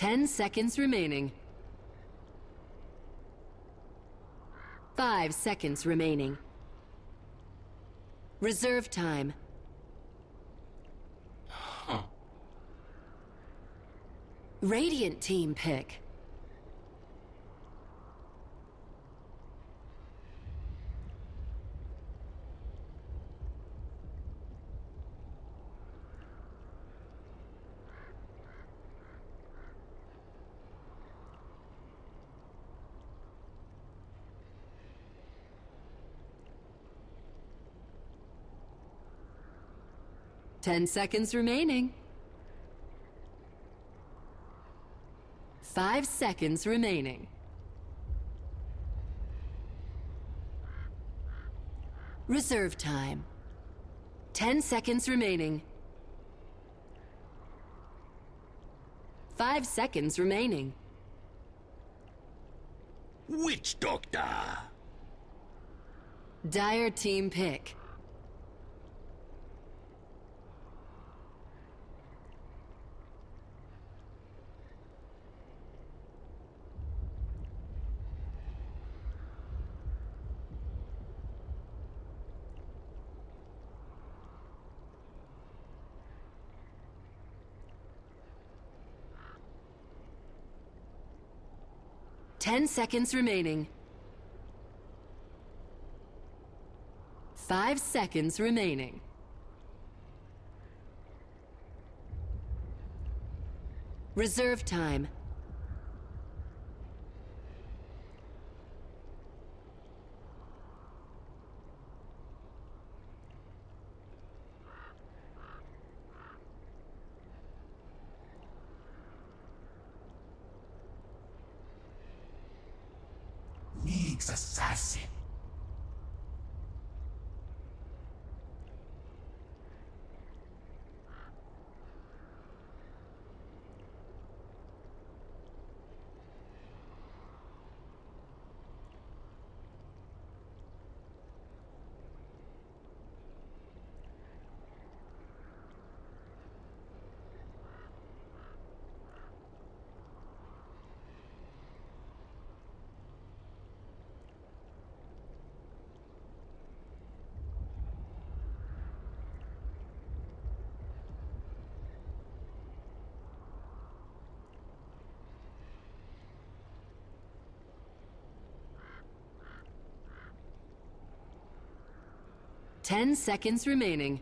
10 seconds remaining. 5 seconds remaining. Reserve time. Huh. Radiant team pick. Ten seconds remaining. 5 seconds remaining. Reserve time. 10 seconds remaining. 5 seconds remaining. Witch Doctor! Dire team pick. Ten seconds remaining. 5 seconds remaining. Reserve time. League's assassin. Ten seconds remaining.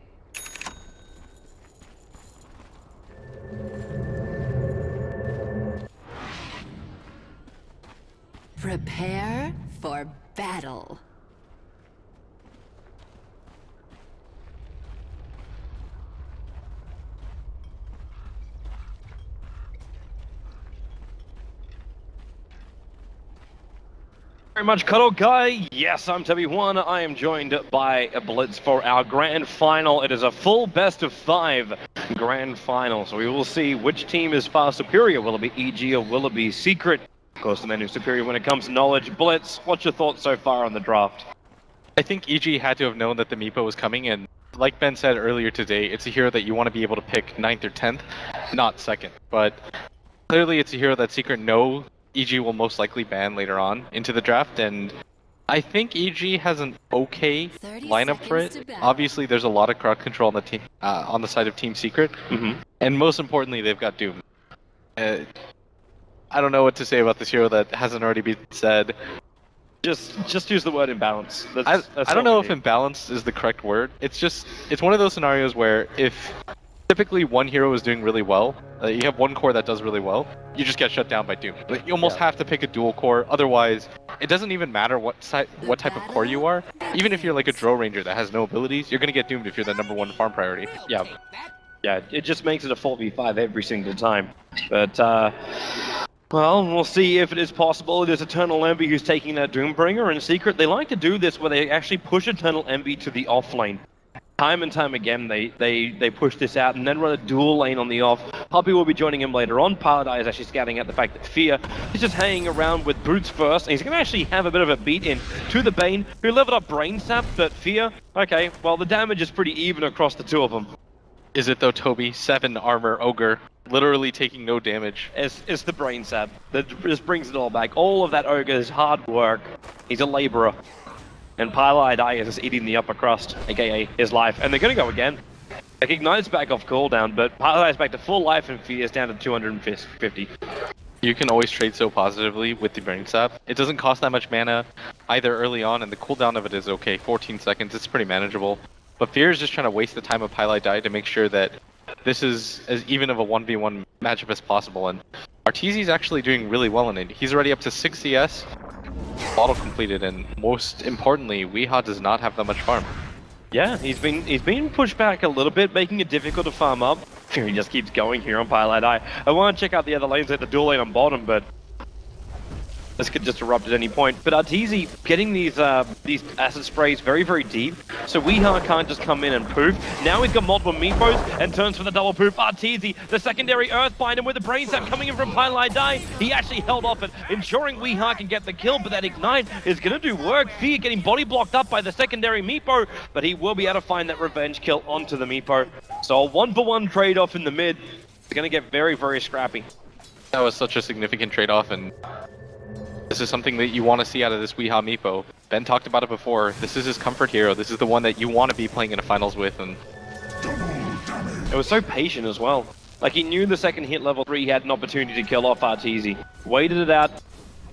Prepare for battle. Very much, Cuddle Guy. Yes, I'm Tubby1. I am joined by Blitz for our grand final. It is a full best of 5 grand final, so we will see which team is far superior. Will it be EG or will it be Secret? Of course, the man who's superior when it comes to knowledge. Blitz, what's your thoughts so far on the draft? I think EG had to have known that the Meepo was coming, and like Ben said earlier today, it's a hero that you want to be able to pick 9th or 10th, not 2nd. But clearly it's a hero that Secret know EG will most likely ban later on into the draft, and I think EG has an okay lineup for it. Obviously, there's a lot of crowd control on the team, on the side of Team Secret, and most importantly, they've got Doom. I don't know what to say about this hero that hasn't already been said. Just use the word imbalance. I don't know if imbalance is the correct word. It's one of those scenarios where if typically one hero is doing really well, you have one core that does really well, you just get shut down by Doom. Like, you almost have to pick a dual core, otherwise it doesn't even matter what type of core you are. Even if you're like a Drow Ranger that has no abilities, you're gonna get doomed if you're the #1 farm priority. Yeah, it just makes it a 4v5 every single time. But, well, we'll see if it is possible. There's Eternal Envy who's taking that Doombringer in Secret. They like to do this where they actually push Eternal Envy to the off lane. Time and time again, they push this out and then run a dual lane on the off. Poppy will be joining him later on. Paladai is actually scouting out the fact that Fear is just hanging around with Brutes first, and he's going to actually have a bit of a beat in to the Bane, who leveled up Brain Sap, but Fear, okay, well, the damage is pretty even across the two of them. Is it though, Toby? 7 armor ogre, literally taking no damage. It's the brain sap that just brings it all back. All of that ogre's hard work. He's a laborer. And Pylai is just eating the upper crust, aka his life. And they're gonna go again. Like, Ignite's back off cooldown, but Pylai's back to full life and Fear's down to 250. You can always trade so positively with the brain sap. It doesn't cost that much mana either early on, and the cooldown of it is okay, 14 seconds, it's pretty manageable. But Fear is just trying to waste the time of Pylai die to make sure that this is as even of a 1v1 matchup as possible, and Arteezy's actually doing really well in it. He's already up to 6 CS, bottle completed, and most importantly, Weehaw does not have that much farm. Yeah, he's been pushed back a little bit, making it difficult to farm up. He just keeps going here on Pylai. I want to check out the other lanes at the dual lane on bottom, but this could just erupt at any point. But Arteezy getting these acid sprays very, very deep, so Weehaw can't just come in and poof. Now he's got multiple meepos and turns for the double poof. Arteezy, the secondary Earthbind, and with the brain sap coming in from Pylai, he actually held off it, ensuring Weehaw can get the kill, but that Ignite is going to do work. Fear getting body blocked up by the secondary meepo, but he will be able to find that revenge kill onto the meepo. So a 1-for-1 trade-off in the mid. It's going to get very, very scrappy. That was such a significant trade-off, and this is something that you want to see out of this Weehaw meepo. Ben talked about it before. This is his comfort hero. This is the one that you want to be playing in a finals with, and it was so patient as well. Like, he knew the second hit level 3 he had an opportunity to kill off Arteezy. Waited it out,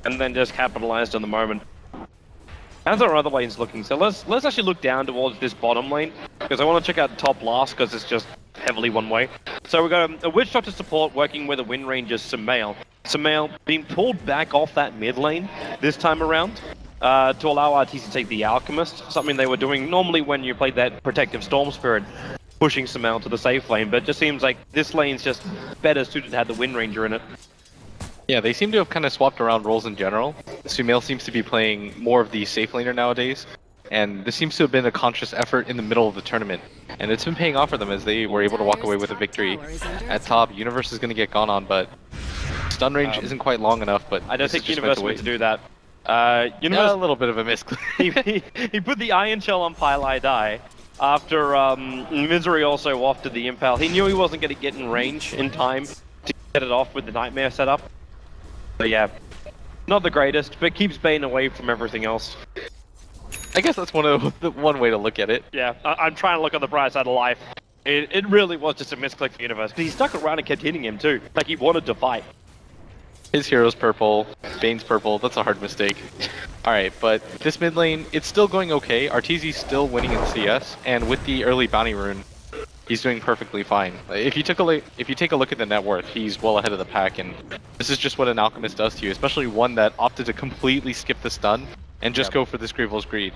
and then just capitalized on the moment. How's our other lanes looking? So let's actually look down towards this bottom lane, because I want to check out top last, because it's just heavily one way. So we've got a Witch Doctor support working with a Wind Ranger, Sumail. Sumail being pulled back off that mid lane this time around to allow Arteezy to take the Alchemist, something they were doing normally when you played that Protective Storm Spirit, pushing Sumail to the safe lane, but it just seems like this lane's just better suited to have the Wind Ranger in it. yeah, they seem to have kind of swapped around roles in general. Sumail seems to be playing more of the safe laner nowadays, and this seems to have been a conscious effort in the middle of the tournament. And it's been paying off for them as they were able to walk away with a victory. At top, Universe is going to get gone on, but stun range isn't quite long enough, but I don't think Universe meant to do that. Universe, a little bit of a misclick. he put the Iron Shell on Pylai after Misery also wafted the Impale. He knew he wasn't going to get in range in time to get it off with the Nightmare setup. But yeah, not the greatest, but keeps Bane away from everything else. I guess that's one way to look at it. Yeah, I'm trying to look on the bright side of life. It really was just a misclick for Universe, but he stuck around and kept hitting him too. Like, he wanted to fight. His hero's purple, Bane's purple, that's a hard mistake. Alright, but this mid lane, it's still going okay. Arteezy's still winning in CS, and with the early bounty rune, he's doing perfectly fine. If you take a look at the net worth, he's well ahead of the pack, and this is just what an Alchemist does to you, especially one that opted to completely skip the stun and just go for this Grievous Greed.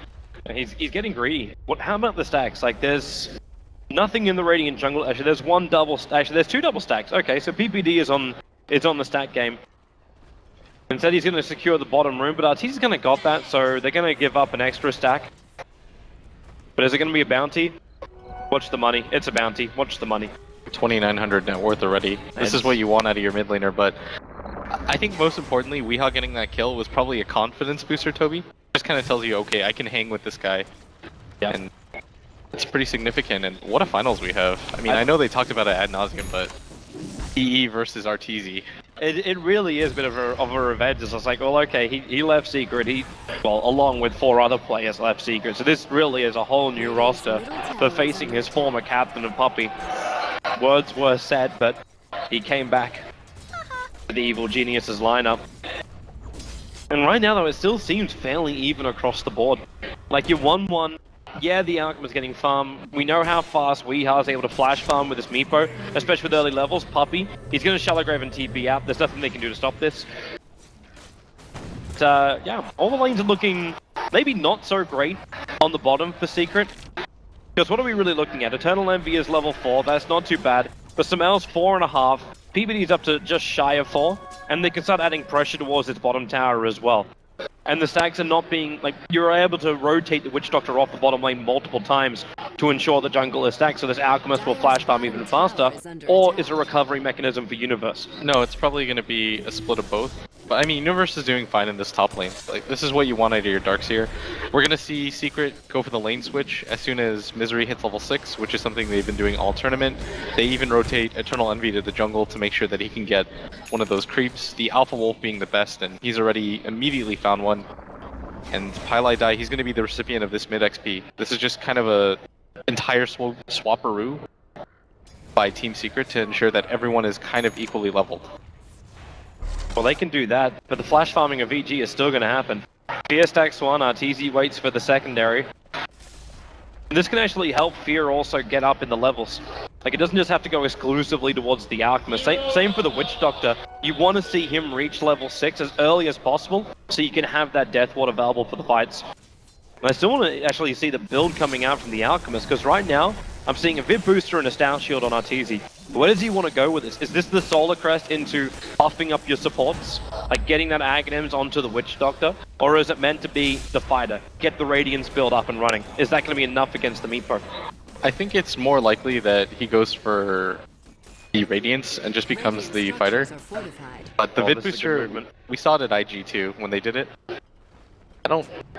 He's getting greedy. How about the stacks? Like, there's nothing in the Radiant jungle. Actually, there's one double. Actually, there's 2 double stacks. Okay, so PPD is on the stack game. Instead, he's going to secure the bottom room, but Arteezy's going to got that, so they're going to give up an extra stack. But is it going to be a bounty? Watch the money. It's a bounty. Watch the money. 2,900 net worth already. This is what you want out of your mid laner, but I think most importantly, Weehaw getting that kill was probably a confidence booster, Toby. Just kind of tells you, okay, I can hang with this guy. Yeah. And it's pretty significant, and what a finals we have. I mean, I know they talked about it ad nauseum, but EE versus Arteezy. It really is a bit of a revenge. It's just like, well, okay, he left Secret. Well, along with 4 other players left Secret. So this really is a whole new roster for facing his former captain of Puppey. Words were said, but he came back to the Evil Genius's lineup. And right now, though, it still seems fairly even across the board. Like, you're 1-1. Yeah, the Alchemist getting farm. We know how fast Weehaw is able to flash farm with his Meepo, especially with early levels. Puppey, he's going to Shallow Grave and TP out. There's nothing they can do to stop this. But, yeah, all the lanes are looking maybe not so great on the bottom for Secret. Because what are we really looking at? Eternal Envy is level 4. That's not too bad. But Sumail's 4.5. PBD's up to just shy of 4. And they can start adding pressure towards its bottom tower as well. And the stacks are not being, like, you're able to rotate the Witch Doctor off the bottom lane multiple times to ensure the jungle is stacked, so this Alchemist will flash farm even faster, or is a recovery mechanism for Universe? No, it's probably going to be a split of both. But I mean, Universe is doing fine in this top lane. Like, this is what you want out of your Darkseer. We're gonna see Secret go for the lane switch as soon as Misery hits level 6, which is something they've been doing all tournament. They even rotate Eternal Envy to the jungle to make sure that he can get one of those creeps. The Alpha Wolf being the best, and he's already immediately found one. And Pylai Dai, he's gonna be the recipient of this mid XP. This is just kind of a entire swapperoo by Team Secret to ensure that everyone is kind of equally leveled. Well, they can do that, but the flash farming of EG is still going to happen. Fear stacks one, RTZ waits for the secondary. And this can actually help Fear also get up in the levels. Like, it doesn't just have to go exclusively towards the Alchemist. Same for the Witch Doctor. You want to see him reach level 6 as early as possible, so you can have that Death Ward available for the fights. And I still want to actually see the build coming out from the Alchemist, because right now, I'm seeing a Vib Booster and a Stout Shield on RTZ. Where does he want to go with this? Is this the Solar Crest into buffing up your supports? Like getting that Aghanims onto the Witch Doctor? Or is it meant to be the fighter? Get the Radiance build up and running? Is that going to be enough against the Meepo? I think it's more likely that he goes for the Radiance and just becomes the fighter. But the Vid Booster, we saw it at IG too when they did it.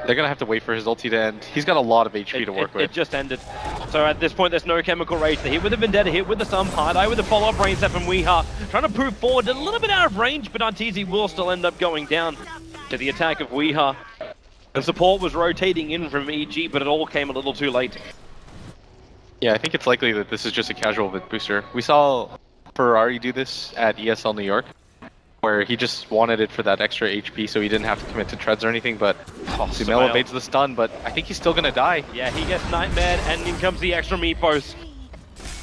They're gonna have to wait for his ulti to end. He's got a lot of HP to work with. It just ended. So at this point, there's no Chemical Rage. The hit with the Vendetta, hit with the Sun Pylai with the follow-up Brain Set from Weeha. Trying to prove forward, a little bit out of range, but RTZ will still end up going down to the attack of Weeha. And support was rotating in from EG, but it all came a little too late. Yeah, I think it's likely that this is just a casual Vid Booster. We saw Ferrari do this at ESL New York, where he just wanted it for that extra HP so he didn't have to commit to treads or anything, but Sumail evades the stun, but I think he's still gonna die. Yeah, he gets Nightmare, and in comes the extra Meepos.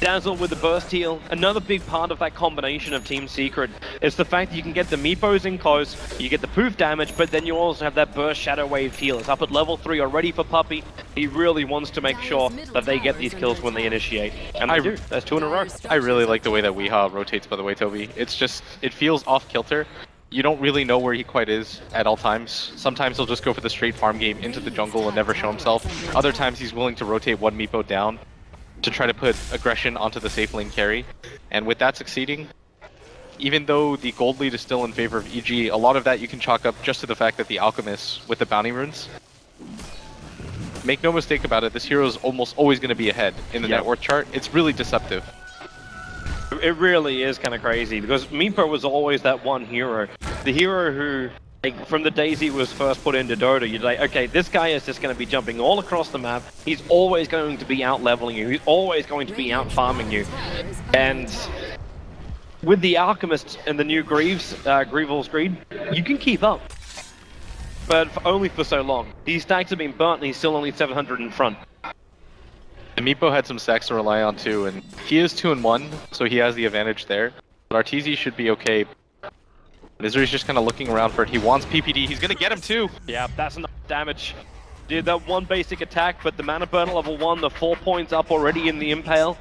Dazzle with the burst heal. Another big part of that combination of Team Secret is the fact that you can get the Meepos in close, you get the poof damage, but then you also have that burst Shadow Wave heal. It's up at level 3 already for Puppey. He really wants to make sure that they get these kills when they initiate. And they do. That's 2 in a row. I really like the way that Weeha rotates, by the way, Toby. It's just, it feels off-kilter. You don't really know where he quite is at all times. Sometimes he'll just go for the straight farm game into the jungle and never show himself. Other times he's willing to rotate one Meepo down to try to put aggression onto the safe lane carry. And with that succeeding, even though the gold lead is still in favor of EG, a lot of that you can chalk up just to the fact that the Alchemist with the bounty runes. Make no mistake about it, this hero is almost always going to be ahead in the net worth chart. It's really deceptive. It really is kind of crazy, because Meepo was always that one hero. The hero who, like, from the days he was first put into Dota, you'd like, okay, this guy is just going to be jumping all across the map. He's always going to be out leveling you. He's always going to be out farming you. And with the Alchemist and the new Grievel's Greed, you can keep up. But only for so long. These stacks have been burnt and he's still only 700 in front. And Meepo had some stacks to rely on too, and he is 2-1, so he has the advantage there. But RTZ should be okay. Misery's just kind of looking around for it. He wants PPD. He's going to get him too. Yeah, that's enough damage. Did that one basic attack, but the mana burn at level 1, the 4 points up already in the Impale.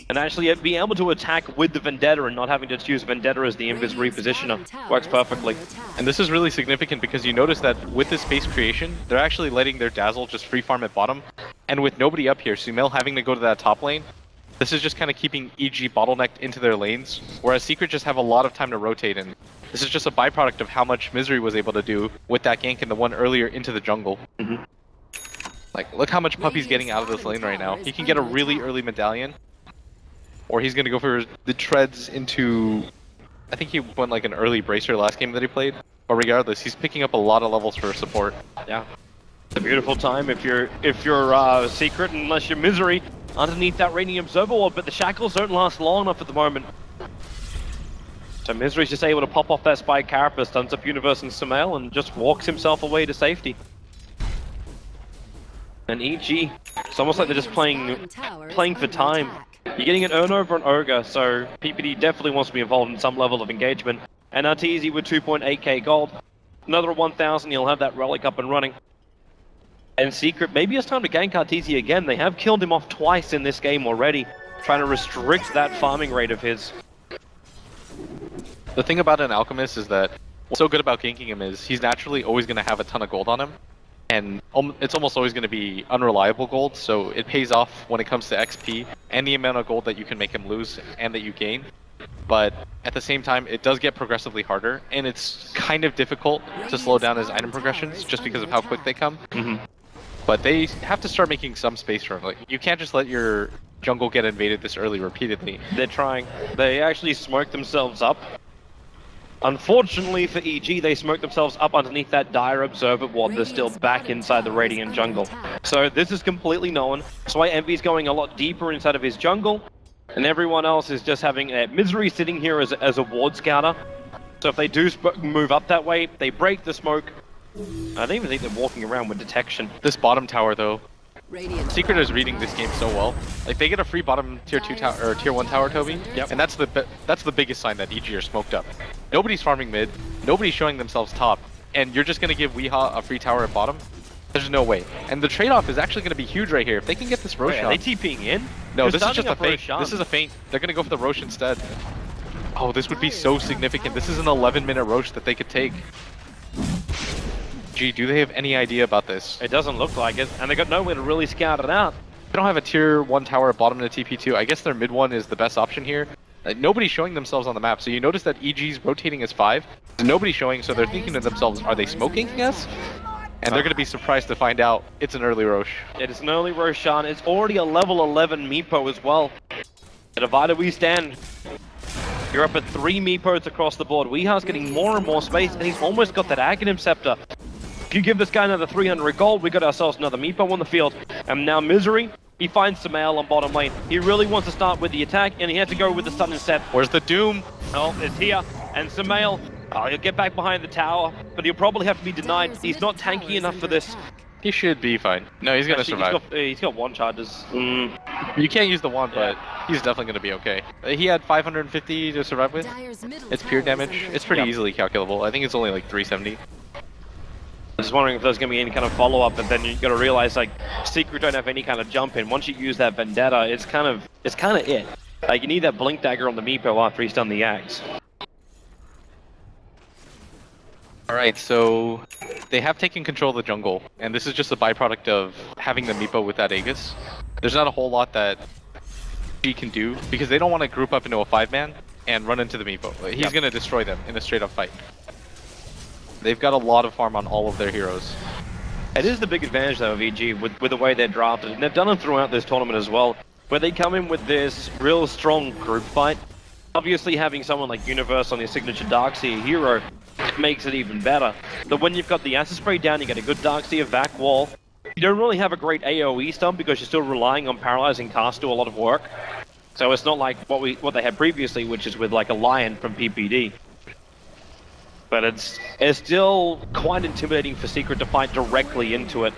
And actually being able to attack with the Vendetta and not having to choose Vendetta as the Invis repositioner works perfectly. And this is really significant because you notice that with this base creation, they're actually letting their Dazzle just free farm at bottom. And with nobody up here, Sumail having to go to that top lane, this is just kind of keeping EG bottlenecked into their lanes, whereas Secret just have a lot of time to rotate, and this is just a byproduct of how much Misery was able to do with that gank and the one earlier into the jungle. Like, look how much Puppey's getting out of this lane right now. He can get a really early medallion, or he's going to go for the treads into... I think he went like an early bracer last game that he played, but regardless, he's picking up a lot of levels for support. Yeah, it's a beautiful time if you're Secret, unless you're Misery underneath that Radiant Observer Ward, but the shackles don't last long enough at the moment. So Misery's just able to pop off that Spike Carapace, stuns up Universe and Sumail, and just walks himself away to safety. And EG, it's almost like they're just playing for time. You're getting an earn over an Ogre, so PPD definitely wants to be involved in some level of engagement. And RTZ with 2.8k gold. Another 1,000, he'll have that Relic up and running. And Secret, maybe it's time to gank RTZ again. They have killed him off twice in this game already, trying to restrict that farming rate of his. The thing about an Alchemist is that what's so good about ganking him is he's naturally always going to have a ton of gold on him. And it's almost always going to be unreliable gold, so it pays off when it comes to XP and the amount of gold that you can make him lose and that you gain. but at the same time, it does get progressively harder, and it's kind of difficult to slow down his item progressions just because of how quick they come. But they have to start making some space for him. Like, you can't just let your jungle get invaded this early repeatedly. They're trying. They actually smoked themselves up. Unfortunately for EG, they smoked themselves up underneath that dire observer ward. They're still back inside the Radiant jungle. So this is completely known. That's why Envy's going a lot deeper inside of his jungle. And everyone else is just having Misery sitting here as a ward scouter. So if they do move up that way, they break the smoke. I don't even think they're walking around with detection. This bottom tower, though, Secret is reading this game so well. Like, they get a free bottom tier 2 tower or tier 1 tower, Toby. Yep. And that's the biggest sign that EG are smoked up. Nobody's farming mid. Nobody's showing themselves top. And you're just gonna give Weehaw a free tower at bottom? There's no way. And the trade-off is actually gonna be huge right here. If they can get this Rosh Wait, on. are they TPing in? No, They're this is just a starting feint. up This is a feint. They're gonna go for the Rosh instead. Oh, this would be so significant. This is an 11-minute Rosh that they could take. Gee, do they have any idea about this? It doesn't look like it, and they got nowhere to really scout it out. They don't have a tier 1 tower at bottom in a TP2. I guess their mid one is the best option here. Nobody's showing themselves on the map, so you notice that EG's rotating as 5. Nobody's showing, so they're thinking to themselves, are they smoking us? And they're going to be surprised to find out it's an early Rosh. It is an early Roshan. It's already a level 11 Meepo as well. Divided we stand. You're up at 3 Meepos across the board. Weeha's getting more and more space, and he's almost got that Aghanim Scepter. If you give this guy another 300 gold, we got ourselves another Meepo on the field. And now Misery, he finds Samael on bottom lane. He really wants to start with the attack, and he had to go with the stun instead. Where's the Doom? Oh, it's here. And Samael, he'll get back behind the tower, but he'll probably have to be denied. He's not tanky enough for this. He should be fine. No, he's gonna survive. He's got one charges. You can't use the wand, but he's definitely gonna be okay. He had 550 to survive with. It's pure damage. It's pretty easily calculable. I think it's only like 370. I was wondering if there's going to be any kind of follow-up, but then you got to realize, like, Secret don't have any kind of jump in. Once you use that Vendetta, it's kind of it. Like, you need that Blink Dagger on the Meepo after he's done the Axe. Alright, so they have taken control of the jungle, and this is just a byproduct of having the Meepo with that Aegis. There's not a whole lot that he can do, because they don't want to group up into a 5-man and run into the Meepo. He's going to destroy them in a straight-up fight. They've got a lot of farm on all of their heroes. It is the big advantage, though, of EG with the way they're drafted. And they've done it throughout this tournament as well, where they come in with this real strong group fight. Obviously, having someone like Universe on your signature Darkseer hero makes it even better. But when you've got the Acid Spray down, you get a good Darkseer vac wall. You don't really have a great AoE stun because you're still relying on Paralyzing Cast to do a lot of work. So it's not like what they had previously, which is with like a Lion from PPD. But it's still quite intimidating for Secret to fight directly into it.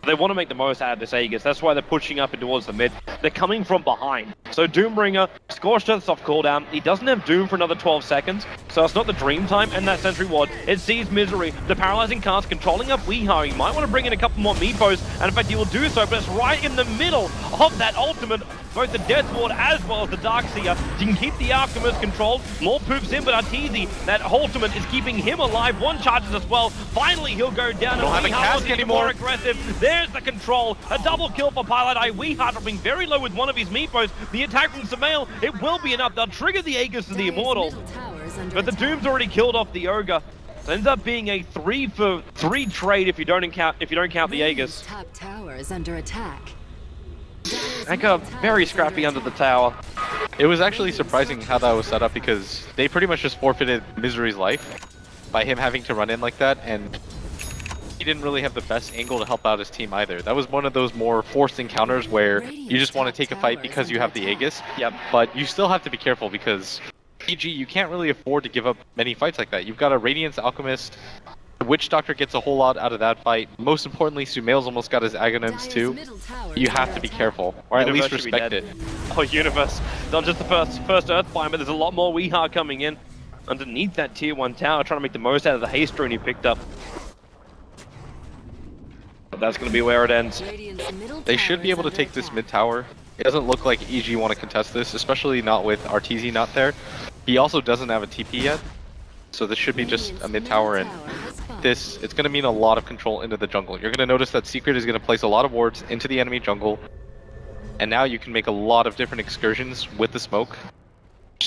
They want to make the most out of this Aegis. That's why they're pushing up and towards the mid. They're coming from behind. So Doombringer, Scorched Earth's off cooldown. He doesn't have Doom for another 12 seconds. So it's not the Dream Time and that Sentry Ward. It sees Misery. The Paralyzing Cast controlling up Weehaw. He might want to bring in a couple more Meepos. And in fact, he will do so. But it's right in the middle of that ultimate. Both the Death Ward as well as the Darkseer. You can keep the Alchemist controlled. More poops in, but Arteezy, that ultimate is keeping him alive. One charges as well. Finally, he'll go down. Don't have a cask anymore. More aggressive. There's the control. A double kill for Pilot Eye. Weehaw dropping very low with one of his Meepos. The attack from Samael, it will be enough. They'll trigger the Aegis to the Immortal. But the Doom's already killed off the Ogre. So it ends up being a 3-for-3 trade if you don't count the Aegis. Top tower is under attack. That got very scrappy under the tower. It was actually surprising how that was set up because they pretty much just forfeited Misery's life by him having to run in like that, and he didn't really have the best angle to help out his team either. That was one of those more forced encounters where you just want to take a fight because you have the Aegis. Yep. But you still have to be careful because PG, you can't really afford to give up many fights like that. You've got a Radiance Alchemist. The Witch Doctor gets a whole lot out of that fight. Most importantly, Sumail's almost got his Aghanim's too. You have to be careful, or at least respect it. Oh, Universe. Not just the first Earthbind, but there's a lot more Weehaw coming in underneath that tier 1 tower, trying to make the most out of the haste rune he picked up. But that's going to be where it ends. They should be able to take this mid tower. It doesn't look like EG want to contest this, especially not with Arteezy not there. He also doesn't have a TP yet, so this should be just a mid tower, and it's going to mean a lot of control into the jungle. You're going to notice that Secret is going to place a lot of wards into the enemy jungle, and now you can make a lot of different excursions with the smoke.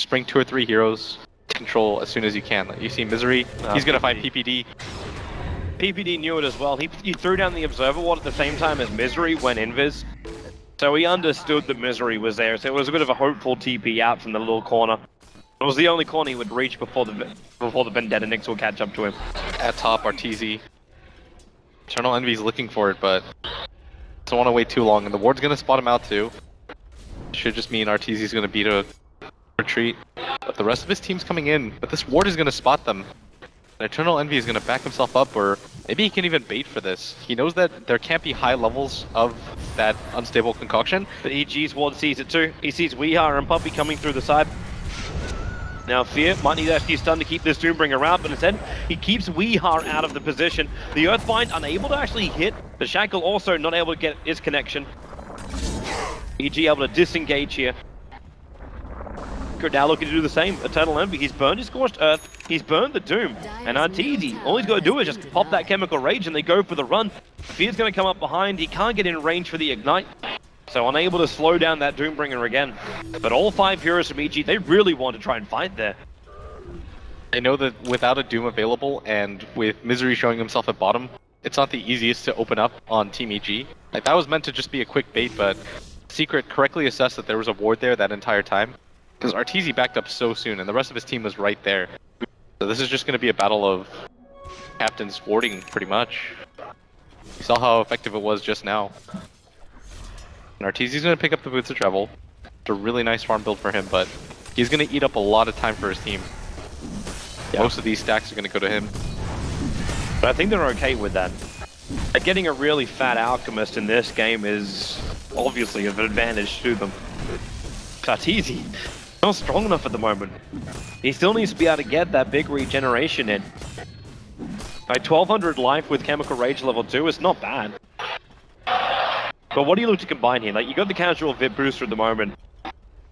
just bring 2 or 3 heroes to control as soon as you can. Like, you see Misery, he's gonna find PPD. PPD knew it as well. He threw down the Observer Ward at the same time as Misery went invis. So he understood that Misery was there, so it was a bit of a hopeful TP out from the little corner. It was the only corner he would reach before the Vendetta Nyx will catch up to him. At top, RTZ. Eternal Envy's looking for it, but doesn't want to wait too long, and the ward's gonna spot him out too. Should just mean RTZ's gonna beat a retreat. But the rest of his team's coming in, but this ward is gonna spot them. And Eternal Envy is gonna back himself up, or maybe he can even bait for this. He knows that there can't be high levels of that unstable concoction. But EG's ward sees it too. He sees Weehar and Puppey coming through the side. Now Fear might need to actually stun to keep this Doombringer out, but instead he keeps Weehar out of the position. The Earthbind unable to actually hit, but Shackle also not able to get his connection. EG able to disengage here. Now looking to do the same. Eternal Envy, he's burned his Scorched Earth, he's burned the Doom, and Arteezy, all he's got to do is just pop that Chemical Rage and they go for the run. Fear's going to come up behind, he can't get in range for the Ignite, so unable to slow down that Doombringer again. But all 5 heroes from EG, they really want to try and fight there. They know that without a Doom available, and with Misery showing himself at bottom, it's not the easiest to open up on Team EG. Like, that was meant to just be a quick bait, but Secret correctly assessed that there was a ward there that entire time. Because Arteezy backed up so soon, and the rest of his team was right there. So this is just going to be a battle of captains warding, pretty much. You saw how effective it was just now. And Arteezy's going to pick up the Boots of Travel. It's a really nice farm build for him, but he's going to eat up a lot of time for his team. Yeah. Most of these stacks are going to go to him. But I think they're okay with that. Getting a really fat Alchemist in this game is obviously of an advantage to them. Arteezy, not strong enough at the moment. He still needs to be able to get that big regeneration in. Like 1200 life with Chemical Rage level 2 is not bad. But what do you look to combine here? Like, you got the casual VIP booster at the moment.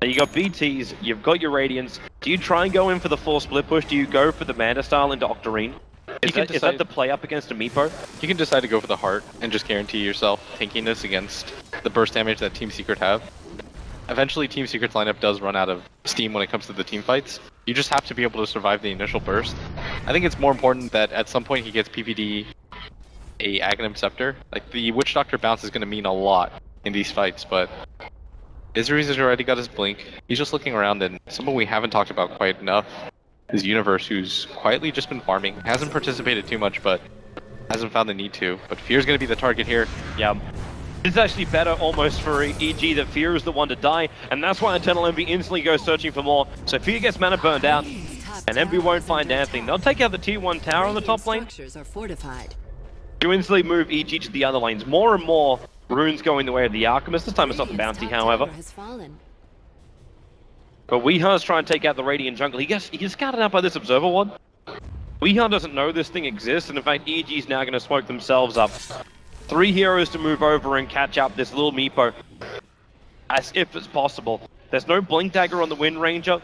You got BTs, you've got your Radiants. Do you try and go in for the full split push? Do you go for the Manta style into Octarine? Is that the play up against a Meepo? You can decide to go for the Heart and just guarantee yourself tankiness against the burst damage that Team Secret have. Eventually, Team Secret's lineup does run out of steam when it comes to the team fights. You just have to be able to survive the initial burst. I think it's more important that at some point he gets PPD a Aghanim Scepter. Like, the Witch Doctor bounce is going to mean a lot in these fights, but Misery's has already got his blink. He's just looking around, and someone we haven't talked about quite enough is Universe, who's quietly just been farming. Hasn't participated too much, but hasn't found the need to. But Fear's going to be the target here. Yeah. It's actually better almost for EG that Fear is the one to die, and that's why Eternal Envy instantly goes searching for more. So Fear gets mana burned out, and Envy won't find anything. They'll take out the T1 tower on the top lane. You instantly move EG to the other lanes. More and more runes going the way of the Alchemist. This time it's not the bounty, however. But Weehar's trying to take out the Radiant jungle. He gets scouted out by this Observer Ward. Weehar doesn't know this thing exists, and in fact EG's now going to smoke themselves up. 3 heroes to move over and catch up this little Meepo, as if it's possible. There's no Blink Dagger on the Wind Ranger.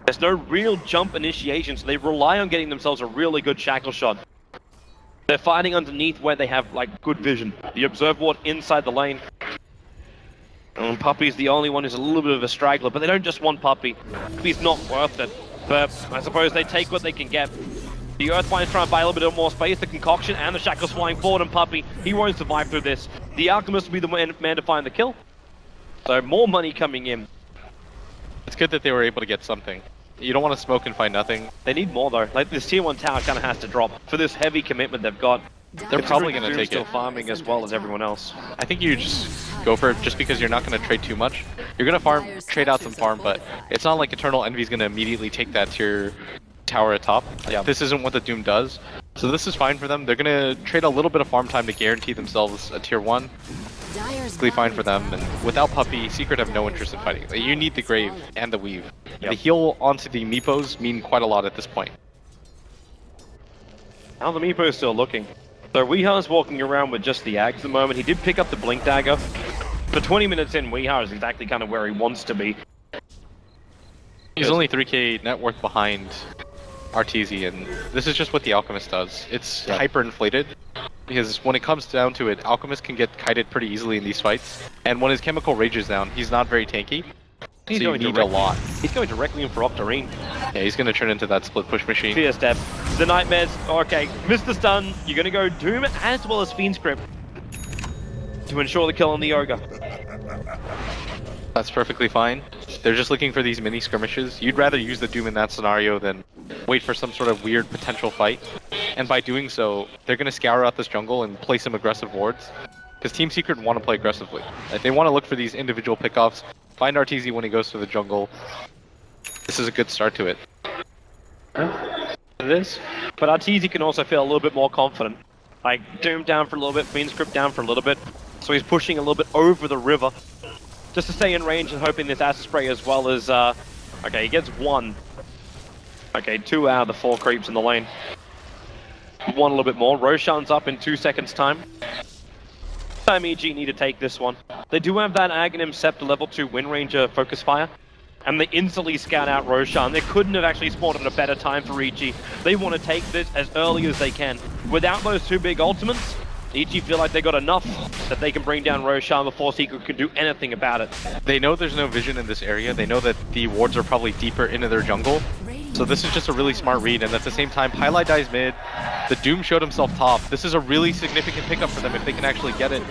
There's no real jump initiation, so they rely on getting themselves a really good Shackle shot. They're fighting underneath where they have, like, good vision. The Observe Ward inside the lane. And Puppey's the only one who's a little bit of a straggler, but they don't just want Puppey. He's not worth it. But I suppose they take what they can get. The Earthbind's trying to buy a little bit more space, the Concoction and the Shackle's flying forward, and Puppey, he won't survive through this. The Alchemist will be the man to find the kill. So more money coming in. It's good that they were able to get something. You don't want to smoke and find nothing. They need more though. Like, this tier 1 tower kind of has to drop for this heavy commitment they've got. They're probably going to take still it. Farming as well as everyone else. I think you just go for it just because you're not going to trade too much. You're going to trade out some farm, but it's not like Eternal Envy's going to immediately take that tier tower at top. Yeah. This isn't what the Doom does. So this is fine for them. They're going to trade a little bit of farm time to guarantee themselves a tier 1. Basically fine for them, and without Puppey, Secret have no interest in fighting. You need the Grave and the Weave. Yep. The heal onto the Meepos mean quite a lot at this point. Now the Meepo is still looking. So Weehar's walking around with just the Axe at the moment. He did pick up the Blink Dagger. For 20 minutes in, Weehar is exactly kind of where he wants to be. He's only 3k net worth behind Arteezy, and this is just what the Alchemist does. It's hyper-inflated, because when it comes down to it, Alchemist can get kited pretty easily in these fights, and when his Chemical Rage is down, he's not very tanky. He's So you going need a directly. lot. He's going directly in for Octarine. Yeah, he's going to turn into that split push machine. Fear step. The Nightmares. Okay, missed the stun. You're going to go Doom as well as Fiend Script to ensure the kill on the Ogre. That's perfectly fine. They're just looking for these mini skirmishes. You'd rather use the Doom in that scenario than wait for some sort of weird potential fight. And by doing so, they're going to scour out this jungle and play some aggressive wards. Because Team Secret want to play aggressively. Like, they want to look for these individual pickoffs, find RTZ when he goes to the jungle. This is a good start to it. It is. But Arteezy can also feel a little bit more confident. Like, Doom down for a little bit, Fiend Script down for a little bit. So he's pushing a little bit over the river. Just to stay in range and hoping this acid spray as well as, okay, he gets one. Okay, 2 out of the 4 creeps in the lane. One a little bit more. Roshan's up in 2 seconds time. Time EG need to take this one. They do have that Aghanim Scepter level 2 Wind Ranger Focus Fire. And they instantly scout out Roshan. They couldn't have actually spawned at a better time for EG. They want to take this as early as they can. Without those 2 big ultimates, EG feel like they got enough that they can bring down Roshan before Secret can do anything about it. They know there's no vision in this area. They know that the wards are probably deeper into their jungle. So this is just a really smart read, and at the same time, Highlight dies mid. The Doom showed himself top. This is a really significant pickup for them if they can actually get it.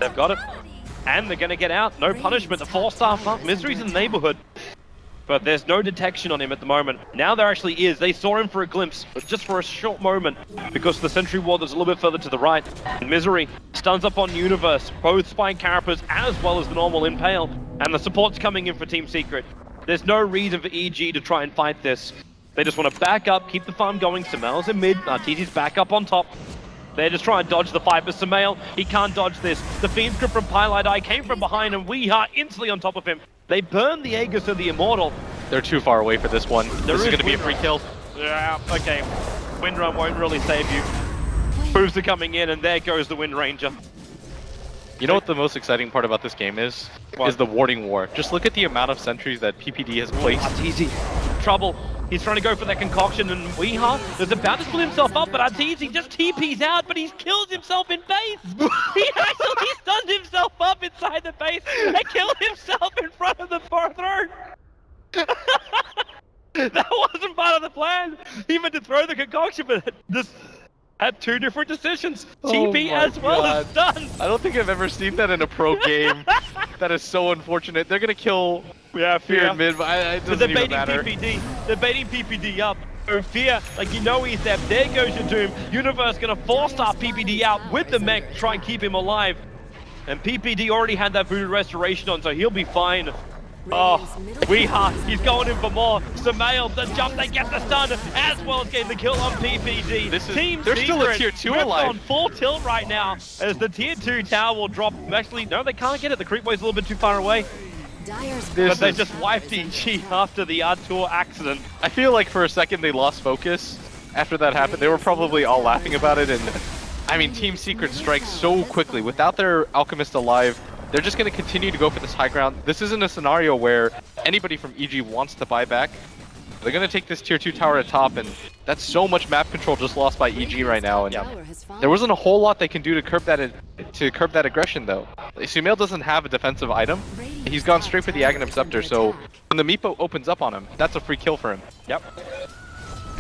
They've got it. And they're going to get out. No punishment. The 4-star up. Misery's in the neighborhood. But there's no detection on him at the moment. Now there actually is. They saw him for a glimpse, but just for a short moment, because the sentry ward is a little bit further to the right. And Misery stuns up on Universe, both Spine Carapace as well as the normal Impale. And the support's coming in for Team Secret. There's no reason for EG to try and fight this. They just want to back up, keep the farm going. Samael's in mid, Arteezy's back up on top. They're just trying to dodge the fight, but Samael, he can't dodge this. The Fiend Script from Pilot Eye came from behind, and Weeha instantly on top of him. They burned the Aegis of the Immortal. They're too far away for this one. This is going to be a free kill. Yeah, okay. Windrun won't really save you. Proofs are coming in, and there goes the Wind Ranger. You know what the most exciting part about this game is? What? Is the warding war. Just look at the amount of sentries that PPD has placed. Arteezy, trouble. He's trying to go for that concoction, and Weeha is about to split himself up, but Arteezy just TP's out, but he kills himself in base. He actually stunned himself up inside the base and killed himself in front of the throne. That wasn't part of the plan. He meant to throw the concoction, but just had 2 different decisions. TP as well as stun. I don't think I've ever seen that in a pro game. That is so unfortunate. They're going to kill Fear in mid, but it doesn't even matter. They're baiting PPD up. Oh, Fear, like you know he's there. There goes your Doom. Universe gonna 4-star PPD out with the mech to try and keep him alive. And PPD already had that Voodoo Restoration on, so he'll be fine. Oh, Weeha, he's going in for more. Samael, the jump, they get the stun, as well as getting the kill on PPD. They're still a tier 2 alive. On full tilt right now, as the tier 2 tower will drop. Actually, no, they can't get it. The creepway's a little bit too far away. But they just wiped EG after the Artur accident. I feel like for a second they lost focus after that happened. They were probably all laughing about it, and I mean, Team Secret strikes so quickly. Without their Alchemist alive, they're just going to continue to go for this high ground. This isn't a scenario where anybody from EG wants to buy back. They're going to take this tier 2 tower at top, and that's so much map control just lost by EG right now. And there wasn't a whole lot they can do to curb that aggression, though. Sumail doesn't have a defensive item. He's gone straight for the Aghanim Scepter, so when the Meepo opens up on him, that's a free kill for him. Yep.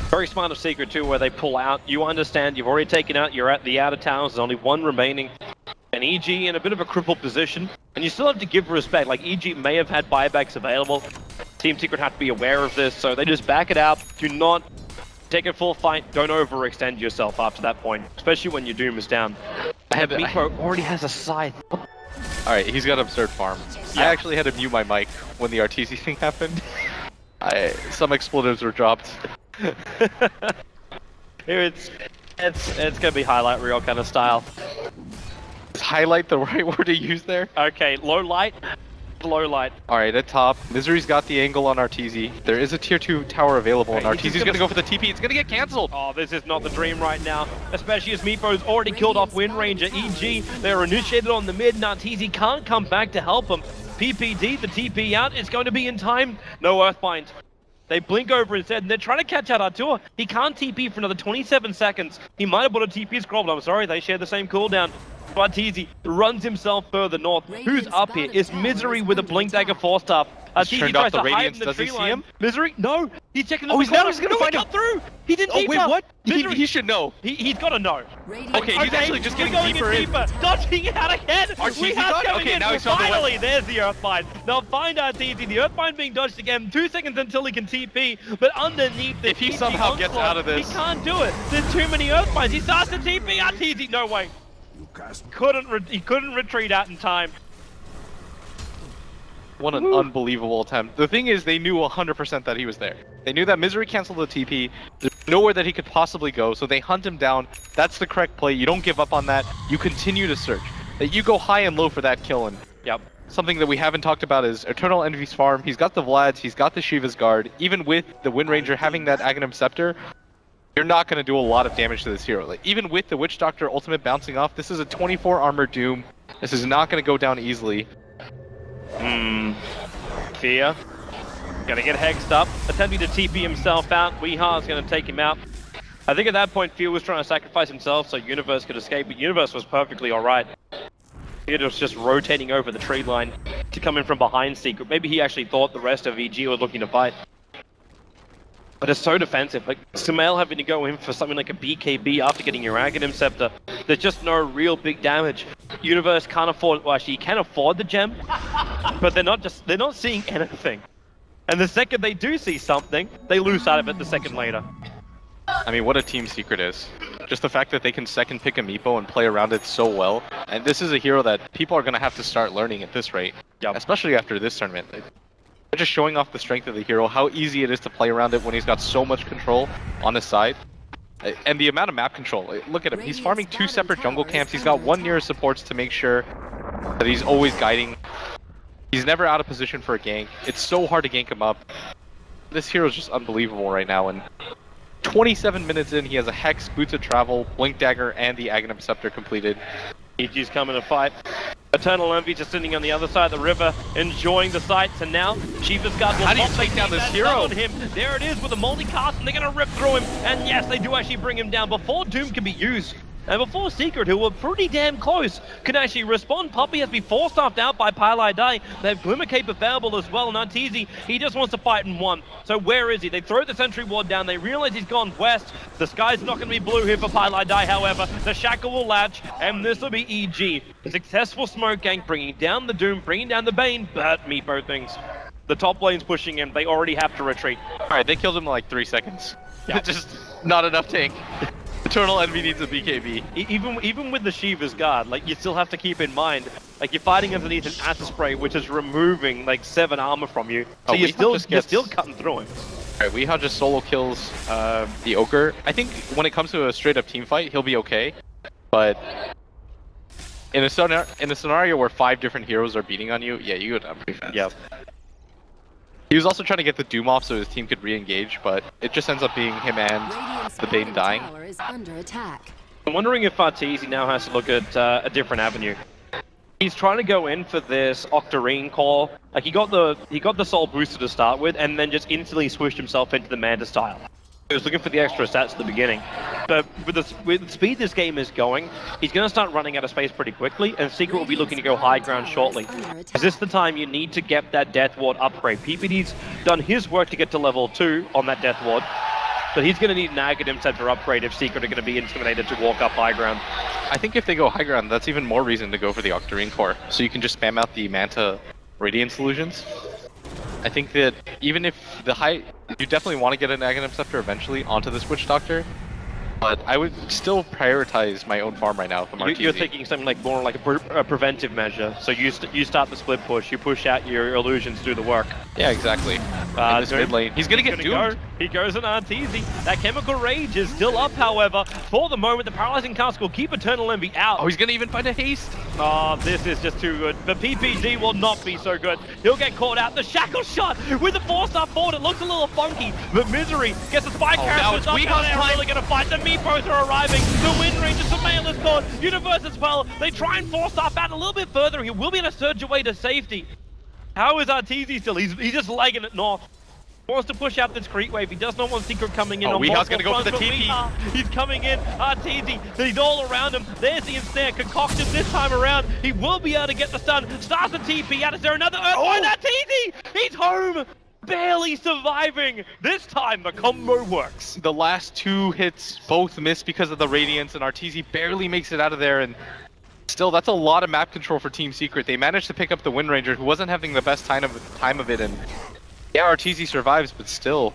Very smart of Secret too, where they pull out. You understand, you've already taken out, you're at the outer towers, there's only 1 remaining. And EG in a bit of a crippled position, and you still have to give respect. Like, EG may have had buybacks available. Team Secret have to be aware of this, so they just back it out. Do not take a full fight. Don't overextend yourself up to that point, especially when your Doom is down. Meepo already has a scythe. Alright, he's got absurd farm. Yeah. I actually had to mute my mic when the RTZ thing happened. Some expletives were dropped. Here it's gonna be highlight reel kind of style. Is highlight the right word to use there? Okay, low light. Low light. Alright, at top, Misery's got the angle on RTZ. There is a tier 2 tower available, and RTZ's gonna go for the TP. It's gonna get cancelled! Oh, this is not the dream right now. Especially as Meepo's already killed off Wind Ranger. EG, they're initiated on the mid, and RTZ can't come back to help him. PPD, the TP out, is going to be in time. No Earthbind. They blink over instead, and they're trying to catch out Artur. He can't TP for another 27 seconds. He might have bought a TP scroll, but I'm sorry, they share the same cooldown. Arteezy runs himself further north. Who's up here? Is Misery with a Blink Dagger 4-star. Arteezy turned off tries the to hide radiance. in the Does he tree see line. him? Misery? No! He's checking the Oh, he's corner. now he's gonna No, find he him. got through! He didn't Oh, deep wait, out. what? Misery, He should know. He's got to know. Okay, he's actually just getting going deeper in. deeper. Dodging out again. Arteezy We have got- coming okay, in. now he's on the way. Finally, there's the Earthbind. They'll find Arteezy. The Earthbind being dodged again. 2 seconds until he can TP. But underneath the If he TP somehow gets onslaught, out of this. he can't do it. There's too many Earthbinds. He starts to TP. Arteezy, no way. He couldn't retreat out in time. What an unbelievable attempt. The thing is, they knew 100% that he was there. They knew that Misery canceled the TP. There's nowhere that he could possibly go, so they hunt him down. That's the correct play. You don't give up on that. You continue to search. You go high and low for that kill. And Yep. something that we haven't talked about is Eternal Envy's farm. He's got the Vlads, he's got the Shiva's Guard. Even with the Wind Ranger having that Aghanim Scepter, you're not going to do a lot of damage to this hero. Like, even with the Witch Doctor ultimate bouncing off, this is a 24 armor Doom. This is not going to go down easily. Fear. Gonna get hexed up. Attempting to TP himself out. Weeha's gonna take him out. I think at that point, Fear was trying to sacrifice himself so Universe could escape, but Universe was perfectly alright. Fear was just rotating over the tree line to come in from behind Secret. Maybe he actually thought the rest of EG was looking to fight. But it's so defensive. Like, Sumail having to go in for something like a BKB after getting your Aghanim Scepter. There's just no real big damage. Universe can't afford, well actually, he can afford the gem, but they're not seeing anything. And the second they do see something, they lose sight of it the second later. I mean, what a team Secret is. Just the fact that they can second pick a Meepo and play around it so well. And this is a hero that people are going to have to start learning at this rate. Yep. Especially after this tournament. They're just showing off the strength of the hero, how easy it is to play around it when he's got so much control on his side. And the amount of map control. Look at him, he's farming 2 separate jungle camps. He's got 1 nearest supports to make sure that he's always guiding. He's never out of position for a gank. It's so hard to gank him up. This hero is just unbelievable right now. And 27 minutes in, he has a Hex, Boots of Travel, Blink Dagger, and the Aghanim Scepter completed. EG's coming to fight. Eternal Envy just sitting on the other side of the river, enjoying the sights, and now Shiva's Guard will How do you pop take down this that hero? stun on him. There it is with a multicast, and they're gonna rip through him. And yes, they do actually bring him down before Doom can be used. And before Secret, who were pretty damn close, can actually respond. Puppey has to be force-stuffed out by Pylai Dai. They have Glimmer Cape available as well, and Arteezy, he just wants to fight in one. So where is he? They throw the sentry ward down, they realize he's gone west. The sky's not going to be blue here for Pylai Dai, however. The Shackle will latch, and this will be EG. A successful smoke gank, bringing down the Doom, bringing down the Bane, but Meepo things. The top lane's pushing him, they already have to retreat. Alright, they killed him in like 3 seconds. Yeah. Just not enough tank. Eternal Envy needs a BKB. Even with the Shiva's Guard, like, you still have to keep in mind, like, you're fighting underneath an Acid Spray, which is removing, like, 7 armor from you. So you're still cutting through him. Alright, Weehaw just solo kills the Ogre. I think when it comes to a straight-up team fight, he'll be okay. But in a scenario where 5 different heroes are beating on you, yeah, you go down pretty fast. Yeah. He was also trying to get the Doom off so his team could re-engage, but it just ends up being him and the Bane dying. Tower is under attack. I'm wondering if Arteezy now has to look at a different avenue. He's trying to go in for this Octarine call. Like, he got the Soul Booster to start with, and then just instantly switched himself into the Manta style. He was looking for the extra stats at the beginning. But with the speed this game is going, he's going to start running out of space pretty quickly, and Secret will be looking to go high ground shortly. Is this the time you need to get that Death Ward upgrade? PPD's done his work to get to level 2 on that Death Ward, but he's going to need an Aghanim Scepter upgrade if Secret are going to be intimidated to walk up high ground. I think if they go high ground, that's even more reason to go for the Octarine core, so you can just spam out the Manta Radiant solutions. I think that even if you definitely want to get an Aghanim Scepter eventually onto this Witch Doctor, but I would still prioritize my own farm right now if I'm Arteezy. You're thinking something like more like a preventive measure. So you start the split push, you push out your illusions, do the work. Yeah, exactly. In this mid lane, he's gonna get doomed. He goes on Arteezy. That Chemical Rage is still up, however. For the moment, the Paralyzing Cask will keep Eternal Envy out. Oh, he's gonna even find a haste. Oh, this is just too good. The PPG will not be so good. He'll get caught out. The Shackle shot with the 4-star forward. It looks a little funky, but Misery gets the spike now it's Weeha's They're really going to fight. The Meepos are arriving. The Wind Ranger, Sumail is caught. Universe as well. They try and 4-star out a little bit further. He will be able to surge away to safety. How is Arteezy still? He's just legging it north. Wants to push out this creep wave. He does not want Secret coming in. Oh, on Weeha's gonna multiple go for the fronts, but TP. He's coming in. Arteezy, he's all around him. There's the ensnare. Concoction this time around. He will be able to get the stun. Starts the TP out. Is there another Earthbind? Arteezy! He's home! Barely surviving. This time the combo works. The last 2 hits both miss because of the Radiance, and Arteezy barely makes it out of there, and still, that's a lot of map control for Team Secret. They managed to pick up the Wind Ranger, who wasn't having the best time of it, and yeah, Arteezy survives, but still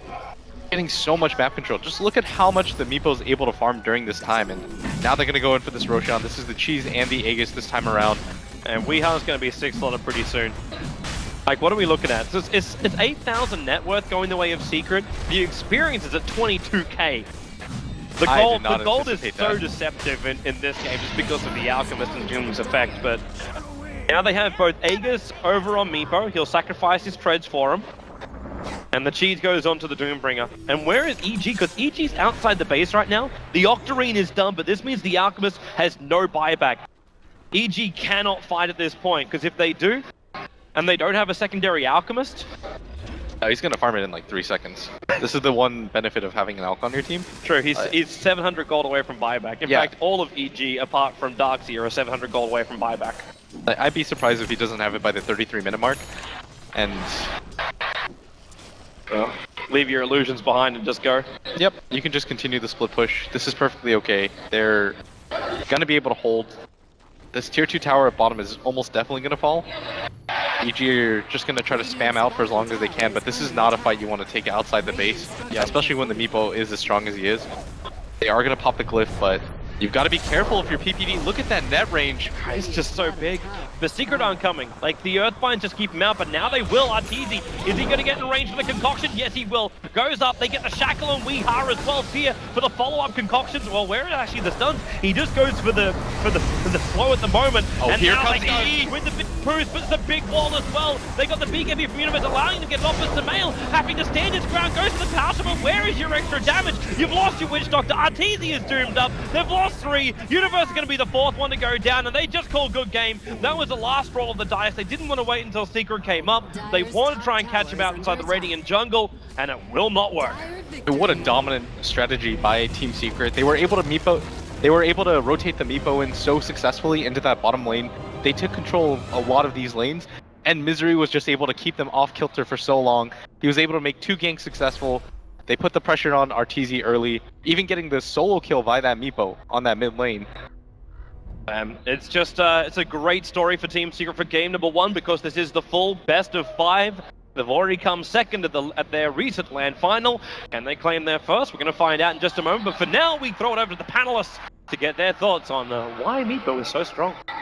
getting so much map control. Just look at how much the Meepo is able to farm during this time, and now they're going to go in for this Roshan. This is the Cheese and the Aegis this time around. And Weeha's going to be 6 slotted pretty soon. Like, what are we looking at? So it's 8,000 net worth going the way of Secret. The experience is at 22k. The gold is so deceptive in this game just because of the Alchemist and Doom's effect, but now they have both Aegis over on Meepo. He'll sacrifice his treads for him. And the cheese goes on to the Doombringer. And where is EG? Because EG's outside the base right now. The Octarine is done, but this means the Alchemist has no buyback. EG cannot fight at this point, because if they do, and they don't have a secondary Alchemist... No, he's going to farm it in like 3 seconds. This is the one benefit of having an Alch on your team. True, he's 700 gold away from buyback. In fact, all of EG, apart from Darkseer, are 700 gold away from buyback. I'd be surprised if he doesn't have it by the 33-minute mark. And... well, leave your illusions behind and just go. Yep, you can just continue the split push. This is perfectly okay. They're going to be able to hold. This tier 2 tower at bottom is almost definitely going to fall. EG are just going to try to spam out for as long as they can, but this is not a fight you want to take outside the base. Yeah, especially when the Meepo is as strong as he is. They are going to pop the glyph, but you've got to be careful if you're PPD. Look at that net range. It's just so big. The Secret aren't coming. Like, the Earthbinds just keep him out, but now they will. Arteezy, is he going to get in range for the Concoction? Yes, he will. Goes up. They get the Shackle on Weeha as well here for the follow-up Concoctions. Well, where are actually the stuns? He just goes for the slow at the moment. Oh, and here now comes they with the big boost, but it's a big wall as well. They got the big heavy from Universe, allowing him to get off with the mail. Having to stand his ground, goes to the power shot, but where is your extra damage? You've lost your Witch Doctor. Arteezy is doomed up. They've lost 3. Universe is going to be the 4th one to go down, and they just called good game. That was the last roll of the dice. They didn't want to wait until Secret came up. They wanted to try and catch him out inside the Radiant jungle, and it will not work. What a dominant strategy by Team Secret. They were able to rotate the Meepo in so successfully into that bottom lane. They took control of a lot of these lanes, and Misery was just able to keep them off kilter for so long. He was able to make 2 ganks successful. They put the pressure on Arteezy early, even getting the solo kill by that Meepo on that mid lane. It's just, it's a great story for Team Secret for game number 1, because this is the full best of 5. They've already come second at their recent LAN final. Can they claim their first? We're going to find out in just a moment, but for now, we throw it over to the panelists to get their thoughts on why Meepo is so strong.